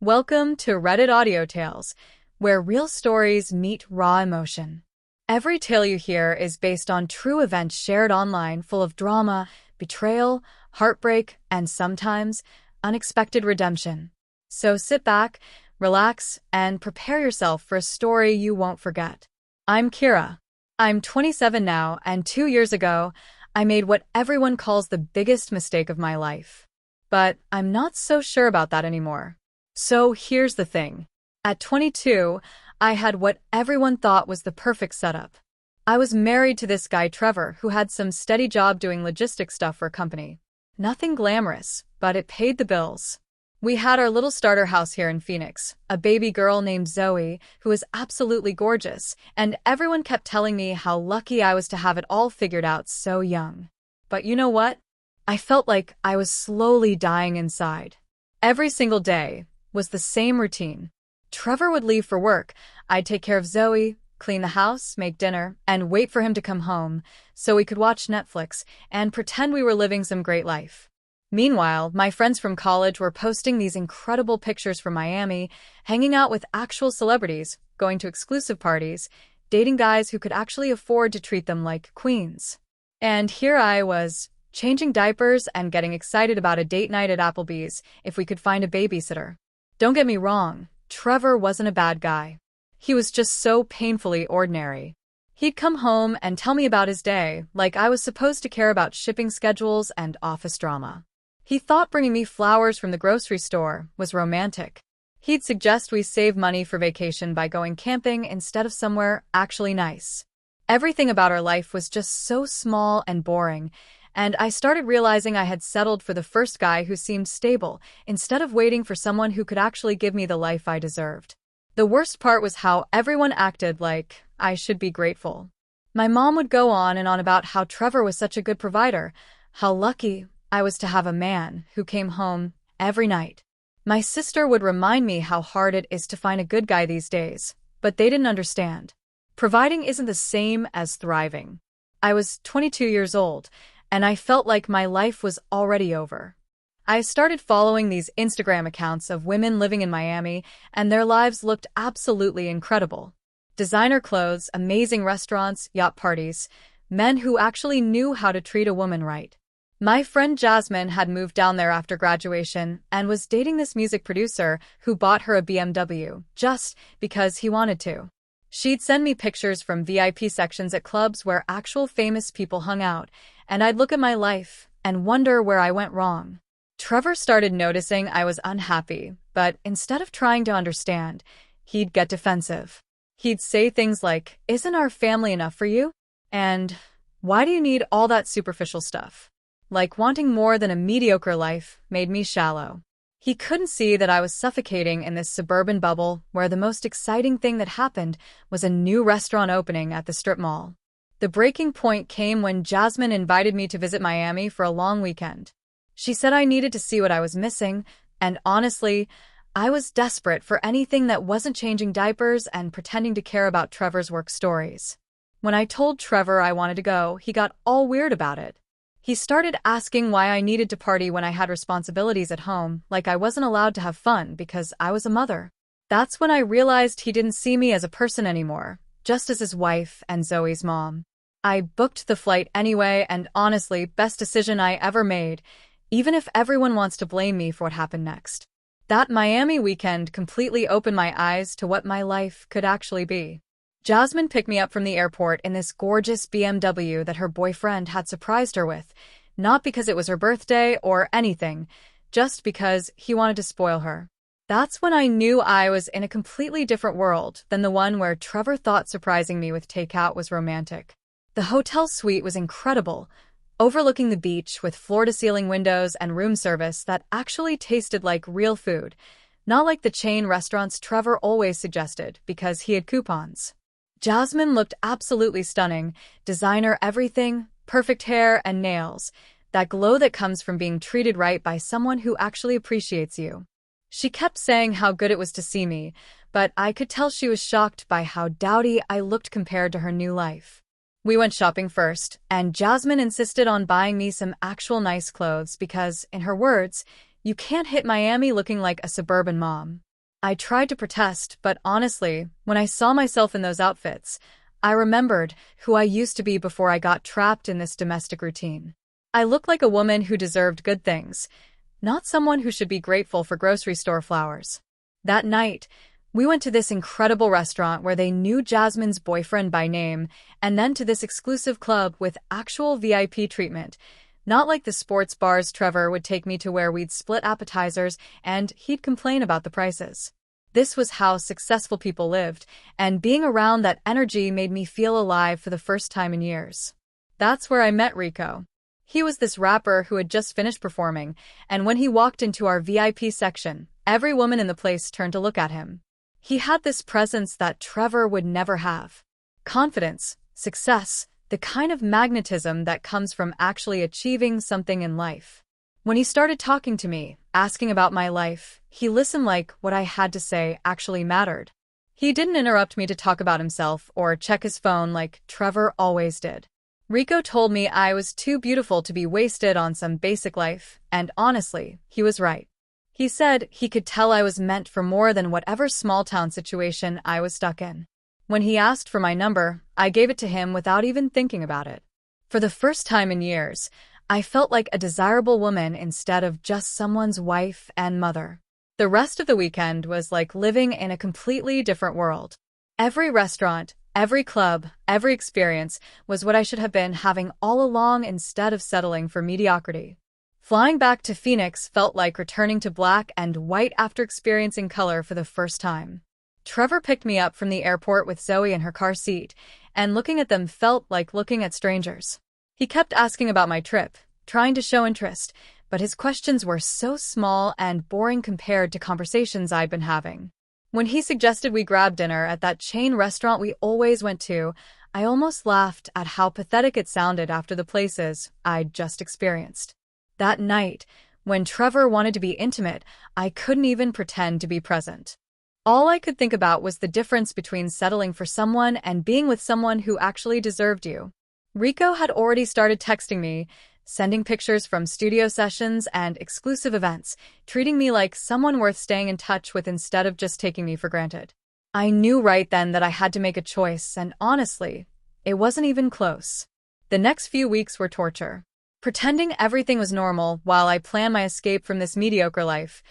Welcome to Reddit Audio Tales, where real stories meet raw emotion. Every tale you hear is based on true events shared online, full of drama, betrayal, heartbreak, and sometimes unexpected redemption. So sit back, relax, and prepare yourself for a story you won't forget. I'm Kira. I'm 27 now, and 2 years ago, I made what everyone calls the biggest mistake of my life. But I'm not so sure about that anymore. So here's the thing. At 22, I had what everyone thought was the perfect setup. I was married to this guy Trevor, who had some steady job doing logistics stuff for a company. Nothing glamorous, but it paid the bills. We had our little starter house here in Phoenix, a baby girl named Zoe, who was absolutely gorgeous, and everyone kept telling me how lucky I was to have it all figured out so young. But you know what? I felt like I was slowly dying inside. Every single day was the same routine. Trevor would leave for work. I'd take care of Zoe, clean the house, make dinner, and wait for him to come home so we could watch Netflix and pretend we were living some great life. Meanwhile, my friends from college were posting these incredible pictures from Miami, hanging out with actual celebrities, going to exclusive parties, dating guys who could actually afford to treat them like queens. And here I was, changing diapers and getting excited about a date night at Applebee's if we could find a babysitter. Don't get me wrong, Trevor wasn't a bad guy. He was just so painfully ordinary. He'd come home and tell me about his day, like I was supposed to care about shipping schedules and office drama. He thought bringing me flowers from the grocery store was romantic. He'd suggest we save money for vacation by going camping instead of somewhere actually nice. Everything about our life was just so small and boring, and I started realizing I had settled for the first guy who seemed stable, instead of waiting for someone who could actually give me the life I deserved. The worst part was how everyone acted like I should be grateful. My mom would go on and on about how Trevor was such a good provider, how lucky I was to have a man who came home every night. My sister would remind me how hard it is to find a good guy these days, but they didn't understand. Providing isn't the same as thriving. I was 22 years old, and I felt like my life was already over. I started following these Instagram accounts of women living in Miami, and their lives looked absolutely incredible. Designer clothes, amazing restaurants, yacht parties, men who actually knew how to treat a woman right. My friend Jasmine had moved down there after graduation and was dating this music producer who bought her a BMW just because he wanted to. She'd send me pictures from VIP sections at clubs where actual famous people hung out, and I'd look at my life and wonder where I went wrong. Trevor started noticing I was unhappy, but instead of trying to understand, he'd get defensive. He'd say things like, "Isn't our family enough for you?" And, "Why do you need all that superficial stuff?" Like wanting more than a mediocre life made me shallow. He couldn't see that I was suffocating in this suburban bubble where the most exciting thing that happened was a new restaurant opening at the strip mall. The breaking point came when Jasmine invited me to visit Miami for a long weekend. She said I needed to see what I was missing, and honestly, I was desperate for anything that wasn't changing diapers and pretending to care about Trevor's work stories. When I told Trevor I wanted to go, he got all weird about it. He started asking why I needed to party when I had responsibilities at home, like I wasn't allowed to have fun because I was a mother. That's when I realized he didn't see me as a person anymore, just as his wife and Zoe's mom. I booked the flight anyway, and honestly, best decision I ever made, even if everyone wants to blame me for what happened next. That Miami weekend completely opened my eyes to what my life could actually be. Jasmine picked me up from the airport in this gorgeous BMW that her boyfriend had surprised her with, not because it was her birthday or anything, just because he wanted to spoil her. That's when I knew I was in a completely different world than the one where Trevor thought surprising me with takeout was romantic. The hotel suite was incredible, overlooking the beach with floor-to-ceiling windows and room service that actually tasted like real food, not like the chain restaurants Trevor always suggested because he had coupons. Jasmine looked absolutely stunning, designer everything, perfect hair and nails, that glow that comes from being treated right by someone who actually appreciates you. She kept saying how good it was to see me, but I could tell she was shocked by how dowdy I looked compared to her new life. We went shopping first, and Jasmine insisted on buying me some actual nice clothes because, in her words, you can't hit Miami looking like a suburban mom. I tried to protest, but honestly, when I saw myself in those outfits, I remembered who I used to be before I got trapped in this domestic routine. I looked like a woman who deserved good things, not someone who should be grateful for grocery store flowers. That night, we went to this incredible restaurant where they knew Jasmine's boyfriend by name, and then to this exclusive club with actual VIP treatment. Not like the sports bars Trevor would take me to where we'd split appetizers and he'd complain about the prices. This was how successful people lived, and being around that energy made me feel alive for the first time in years. That's where I met Rico. He was this rapper who had just finished performing, and when he walked into our VIP section, every woman in the place turned to look at him. He had this presence that Trevor would never have. Confidence, success, the kind of magnetism that comes from actually achieving something in life. When he started talking to me, asking about my life, he listened like what I had to say actually mattered. He didn't interrupt me to talk about himself or check his phone like Trevor always did. Rico told me I was too beautiful to be wasted on some basic life, and honestly, he was right. He said he could tell I was meant for more than whatever small-town situation I was stuck in. When he asked for my number, I gave it to him without even thinking about it. For the first time in years, I felt like a desirable woman instead of just someone's wife and mother. The rest of the weekend was like living in a completely different world. Every restaurant, every club, every experience was what I should have been having all along instead of settling for mediocrity. Flying back to Phoenix felt like returning to black and white after experiencing color for the first time. Trevor picked me up from the airport with Zoe in her car seat, and looking at them felt like looking at strangers. He kept asking about my trip, trying to show interest, but his questions were so small and boring compared to conversations I'd been having. When he suggested we grab dinner at that chain restaurant we always went to, I almost laughed at how pathetic it sounded after the places I'd just experienced. That night, when Trevor wanted to be intimate, I couldn't even pretend to be present. All I could think about was the difference between settling for someone and being with someone who actually deserved you. Rico had already started texting me, sending pictures from studio sessions and exclusive events, treating me like someone worth staying in touch with instead of just taking me for granted. I knew right then that I had to make a choice, and honestly, it wasn't even close. The next few weeks were torture. Pretending everything was normal while I planned my escape from this mediocre life,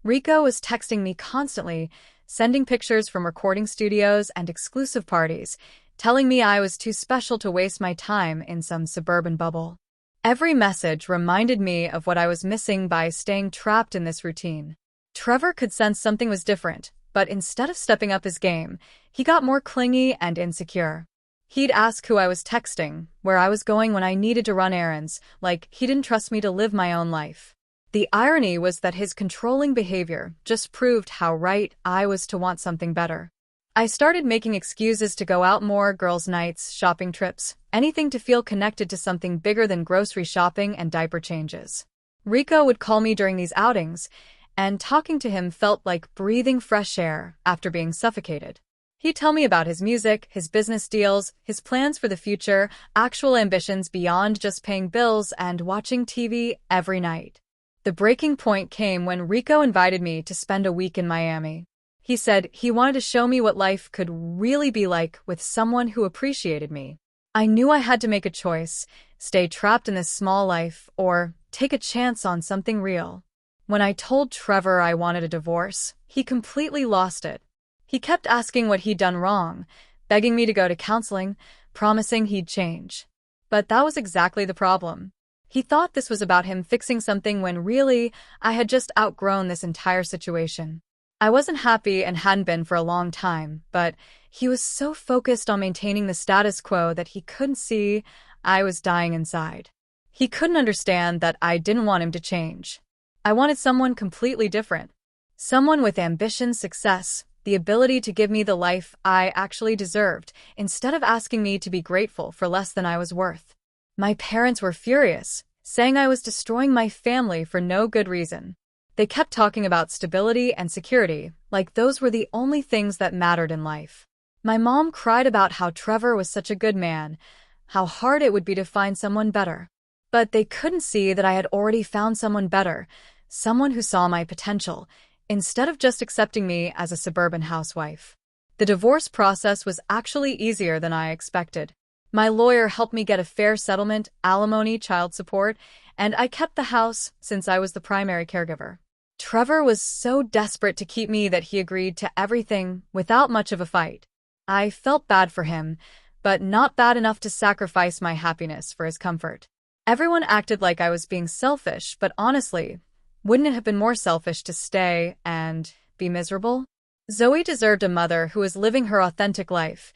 Rico was texting me constantly, sending pictures from recording studios and exclusive parties, telling me I was too special to waste my time in some suburban bubble. Every message reminded me of what I was missing by staying trapped in this routine. Trevor could sense something was different, but instead of stepping up his game, he got more clingy and insecure. He'd ask who I was texting, where I was going when I needed to run errands, like he didn't trust me to live my own life. The irony was that his controlling behavior just proved how right I was to want something better. I started making excuses to go out more, girls' nights, shopping trips, anything to feel connected to something bigger than grocery shopping and diaper changes. Rico would call me during these outings, and talking to him felt like breathing fresh air after being suffocated. He'd tell me about his music, his business deals, his plans for the future, actual ambitions beyond just paying bills and watching TV every night. The breaking point came when Rico invited me to spend a week in Miami. He said he wanted to show me what life could really be like with someone who appreciated me. I knew I had to make a choice, stay trapped in this small life, or take a chance on something real. When I told Trevor I wanted a divorce, he completely lost it. He kept asking what he'd done wrong, begging me to go to counseling, promising he'd change. But that was exactly the problem. He thought this was about him fixing something when really, I had just outgrown this entire situation. I wasn't happy and hadn't been for a long time, but he was so focused on maintaining the status quo that he couldn't see I was dying inside. He couldn't understand that I didn't want him to change. I wanted someone completely different. Someone with ambition, success, the ability to give me the life I actually deserved, instead of asking me to be grateful for less than I was worth. My parents were furious, saying I was destroying my family for no good reason. They kept talking about stability and security, like those were the only things that mattered in life. My mom cried about how Trevor was such a good man, how hard it would be to find someone better. But they couldn't see that I had already found someone better, someone who saw my potential, instead of just accepting me as a suburban housewife. The divorce process was actually easier than I expected. My lawyer helped me get a fair settlement, alimony, child support, and I kept the house since I was the primary caregiver. Trevor was so desperate to keep me that he agreed to everything without much of a fight. I felt bad for him, but not bad enough to sacrifice my happiness for his comfort. Everyone acted like I was being selfish, but honestly, wouldn't it have been more selfish to stay and be miserable? Zoe deserved a mother who was living her authentic life,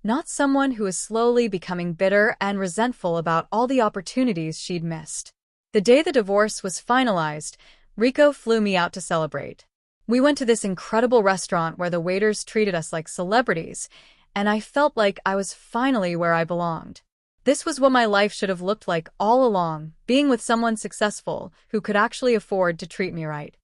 not someone who was slowly becoming bitter and resentful about all the opportunities she'd missed. The day the divorce was finalized, Rico flew me out to celebrate. We went to this incredible restaurant where the waiters treated us like celebrities, and I felt like I was finally where I belonged. This was what my life should have looked like all along, being with someone successful who could actually afford to treat me right.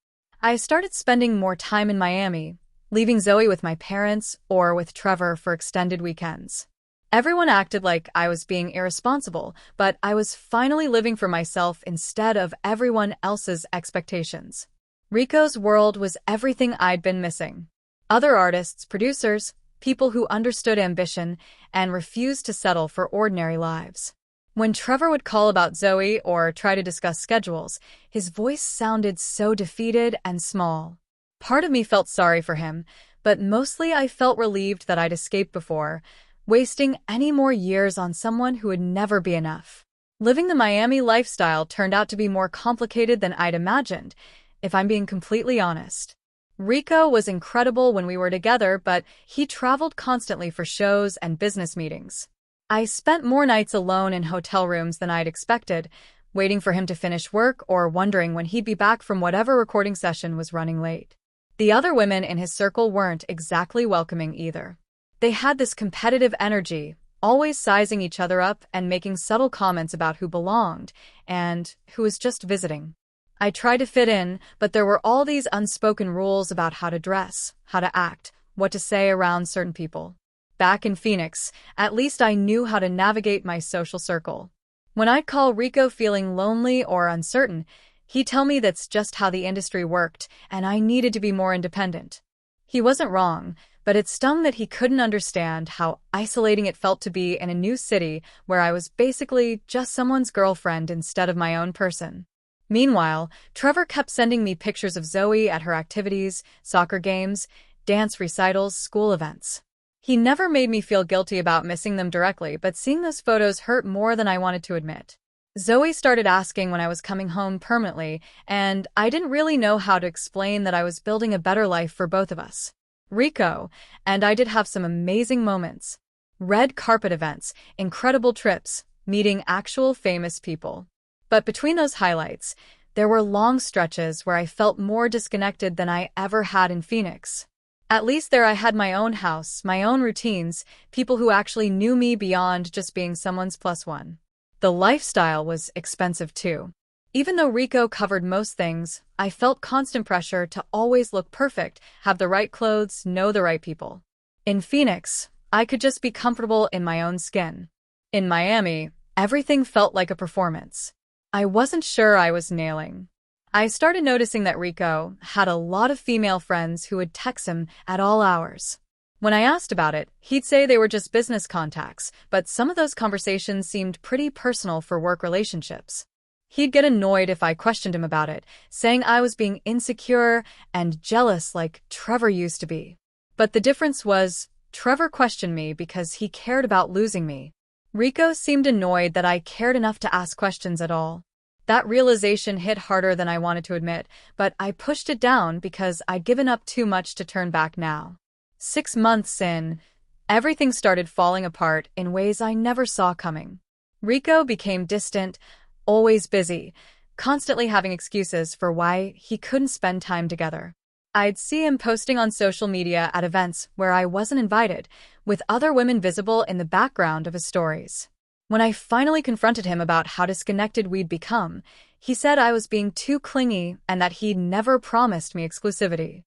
I started spending more time in Miami, leaving Zoe with my parents or with Trevor for extended weekends. Everyone acted like I was being irresponsible, but I was finally living for myself instead of everyone else's expectations. Rico's world was everything I'd been missing. Other artists, producers, people who understood ambition and refused to settle for ordinary lives. When Trevor would call about Zoe or try to discuss schedules, his voice sounded so defeated and small. Part of me felt sorry for him, but mostly I felt relieved that I'd escaped before, wasting any more years on someone who would never be enough. Living the Miami lifestyle turned out to be more complicated than I'd imagined, if I'm being completely honest. Rico was incredible when we were together, but he traveled constantly for shows and business meetings. I spent more nights alone in hotel rooms than I'd expected, waiting for him to finish work or wondering when he'd be back from whatever recording session was running late. The other women in his circle weren't exactly welcoming either. They had this competitive energy, always sizing each other up and making subtle comments about who belonged and who was just visiting. I tried to fit in, but there were all these unspoken rules about how to dress, how to act, what to say around certain people. Back in Phoenix, at least I knew how to navigate my social circle. When I'd call Rico feeling lonely or uncertain, he'd tell me that's just how the industry worked, and I needed to be more independent. He wasn't wrong, but it stung that he couldn't understand how isolating it felt to be in a new city where I was basically just someone's girlfriend instead of my own person. Meanwhile, Trevor kept sending me pictures of Zoe at her activities, soccer games, dance recitals, school events. He never made me feel guilty about missing them directly, but seeing those photos hurt more than I wanted to admit. Zoe started asking when I was coming home permanently, and I didn't really know how to explain that I was building a better life for both of us. Rico and I did have some amazing moments. Red carpet events, incredible trips, meeting actual famous people. But between those highlights, there were long stretches where I felt more disconnected than I ever had in Phoenix. At least there I had my own house, my own routines, people who actually knew me beyond just being someone's plus one. The lifestyle was expensive too. Even though Rico covered most things, I felt constant pressure to always look perfect, have the right clothes, know the right people. In Phoenix, I could just be comfortable in my own skin. In Miami, everything felt like a performance. I wasn't sure I was nailing. I started noticing that Rico had a lot of female friends who would text him at all hours. When I asked about it, he'd say they were just business contacts, but some of those conversations seemed pretty personal for work relationships. He'd get annoyed if I questioned him about it, saying I was being insecure and jealous like Trevor used to be. But the difference was, Trevor questioned me because he cared about losing me. Rico seemed annoyed that I cared enough to ask questions at all. That realization hit harder than I wanted to admit, but I pushed it down because I'd given up too much to turn back now. 6 months in, everything started falling apart in ways I never saw coming. Rico became distant, always busy, constantly having excuses for why he couldn't spend time together. I'd see him posting on social media at events where I wasn't invited, with other women visible in the background of his stories. When I finally confronted him about how disconnected we'd become, he said I was being too clingy and that he'd never promised me exclusivity.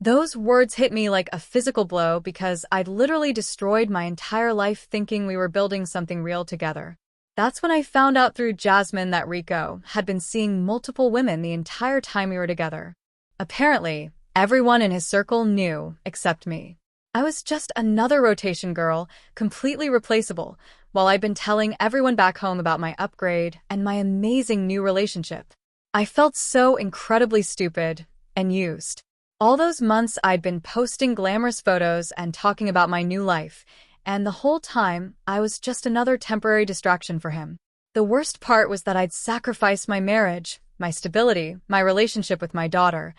Those words hit me like a physical blow because I'd literally destroyed my entire life thinking we were building something real together. That's when I found out through Jasmine that Rico had been seeing multiple women the entire time we were together. Apparently, Everyone in his circle knew, except me. I was just another rotation girl, completely replaceable, while I'd been telling everyone back home about my upgrade and my amazing new relationship. I felt so incredibly stupid and used. All those months I'd been posting glamorous photos and talking about my new life, and the whole time I was just another temporary distraction for him. The worst part was that I'd sacrificed my marriage, my stability, my relationship with my daughter,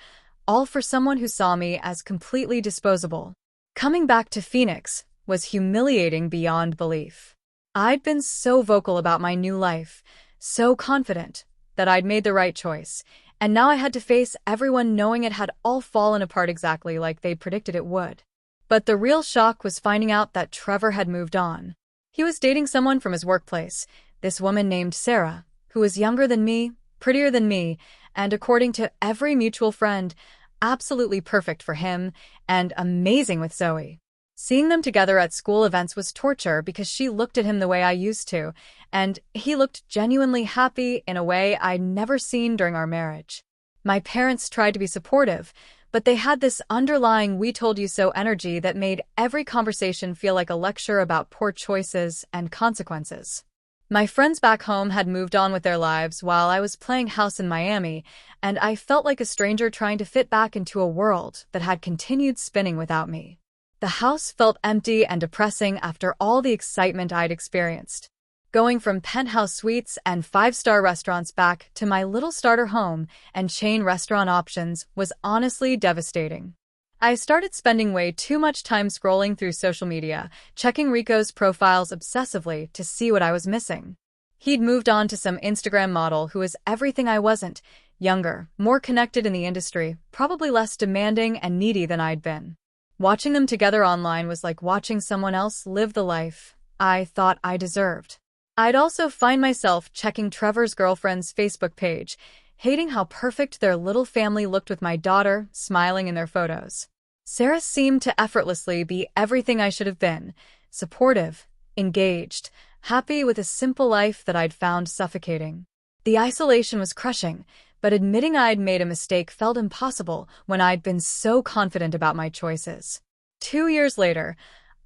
all for someone who saw me as completely disposable. Coming back to Phoenix was humiliating beyond belief. I'd been so vocal about my new life, so confident that I'd made the right choice, and now I had to face everyone knowing it had all fallen apart exactly like they'd predicted it would. But the real shock was finding out that Trevor had moved on. He was dating someone from his workplace, this woman named Sarah, who was younger than me, prettier than me, and according to every mutual friend, absolutely perfect for him and amazing with Zoe. Seeing them together at school events was torture because she looked at him the way I used to, and he looked genuinely happy in a way I'd never seen during our marriage. My parents tried to be supportive, but they had this underlying "we told you so" energy that made every conversation feel like a lecture about poor choices and consequences. My friends back home had moved on with their lives while I was playing house in Miami, and I felt like a stranger trying to fit back into a world that had continued spinning without me. The house felt empty and depressing after all the excitement I'd experienced. Going from penthouse suites and five-star restaurants back to my little starter home and chain restaurant options was honestly devastating. I started spending way too much time scrolling through social media, checking Rico's profiles obsessively to see what I was missing. He'd moved on to some Instagram model who was everything I wasn't, younger, more connected in the industry, probably less demanding and needy than I'd been. Watching them together online was like watching someone else live the life I thought I deserved. I'd also find myself checking Trevor's girlfriend's Facebook page, hating how perfect their little family looked with my daughter smiling in their photos. Sarah seemed to effortlessly be everything I should have been: supportive, engaged, happy with a simple life that I'd found suffocating. The isolation was crushing, but admitting I'd made a mistake felt impossible when I'd been so confident about my choices. 2 years later,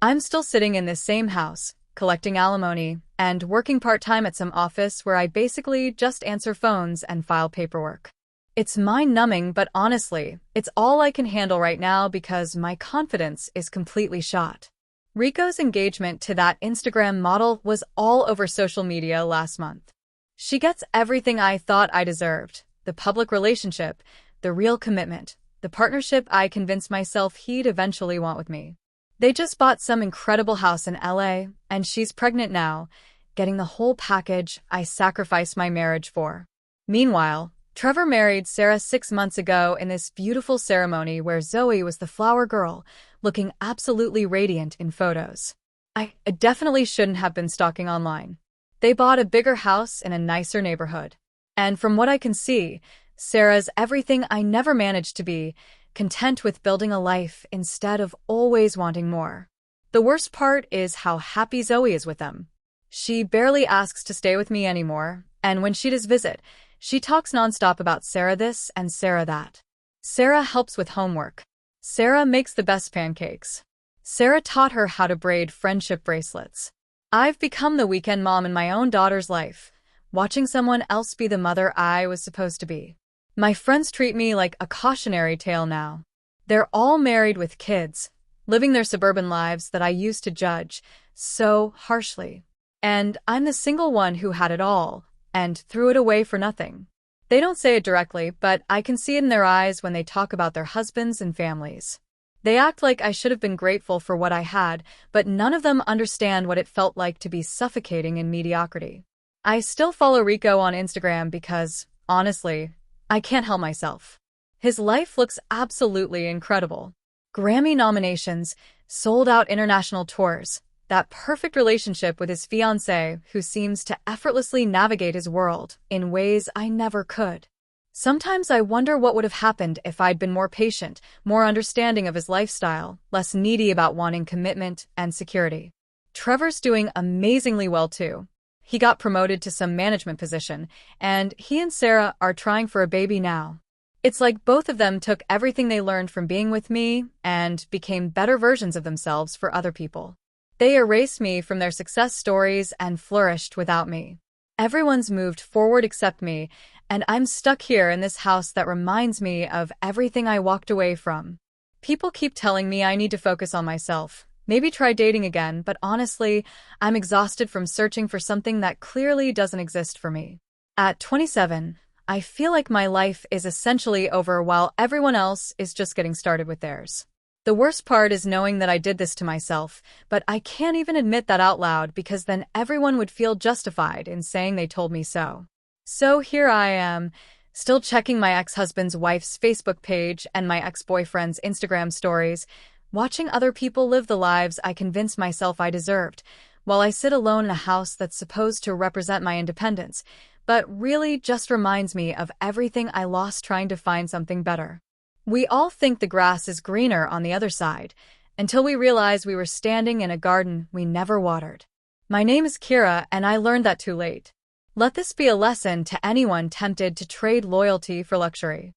I'm still sitting in this same house, collecting alimony, and working part-time at some office where I basically just answer phones and file paperwork. It's mind-numbing, but honestly, it's all I can handle right now because my confidence is completely shot. Rico's engagement to that Instagram model was all over social media last month. She gets everything I thought I deserved: the public relationship, the real commitment, the partnership I convinced myself he'd eventually want with me. They just bought some incredible house in LA, and she's pregnant now, getting the whole package I sacrificed my marriage for. Meanwhile, Trevor married Sarah 6 months ago in this beautiful ceremony where Zoe was the flower girl, looking absolutely radiant in photos. I definitely shouldn't have been stalking online. They bought a bigger house in a nicer neighborhood. And from what I can see, Sarah's everything I never managed to be, content with building a life instead of always wanting more. The worst part is how happy Zoe is with them. She barely asks to stay with me anymore, and when she does visit, she talks nonstop about Sarah this and Sarah that. Sarah helps with homework. Sarah makes the best pancakes. Sarah taught her how to braid friendship bracelets. I've become the weekend mom in my own daughter's life, watching someone else be the mother I was supposed to be. My friends treat me like a cautionary tale now. They're all married with kids, living their suburban lives that I used to judge so harshly. And I'm the single one who had it all and threw it away for nothing. They don't say it directly, but I can see it in their eyes when they talk about their husbands and families. They act like I should have been grateful for what I had, but none of them understand what it felt like to be suffocating in mediocrity. I still follow Rico on Instagram because, honestly, I can't help myself. His life looks absolutely incredible. Grammy nominations, sold-out international tours, that perfect relationship with his fiancée who seems to effortlessly navigate his world in ways I never could. Sometimes I wonder what would have happened if I'd been more patient, more understanding of his lifestyle, less needy about wanting commitment and security. Trevor's doing amazingly well too. He got promoted to some management position, and he and Sarah are trying for a baby now. It's like both of them took everything they learned from being with me and became better versions of themselves for other people. They erased me from their success stories and flourished without me. Everyone's moved forward except me, and I'm stuck here in this house that reminds me of everything I walked away from. People keep telling me I need to focus on myself, maybe try dating again, but honestly, I'm exhausted from searching for something that clearly doesn't exist for me. At 27, I feel like my life is essentially over while everyone else is just getting started with theirs. The worst part is knowing that I did this to myself, but I can't even admit that out loud because then everyone would feel justified in saying they told me so. So here I am, still checking my ex-husband's wife's Facebook page and my ex-boyfriend's Instagram stories, watching other people live the lives I convinced myself I deserved, while I sit alone in a house that's supposed to represent my independence, but really just reminds me of everything I lost trying to find something better. We all think the grass is greener on the other side, until we realize we were standing in a garden we never watered. My name is Kira, and I learned that too late. Let this be a lesson to anyone tempted to trade loyalty for luxury.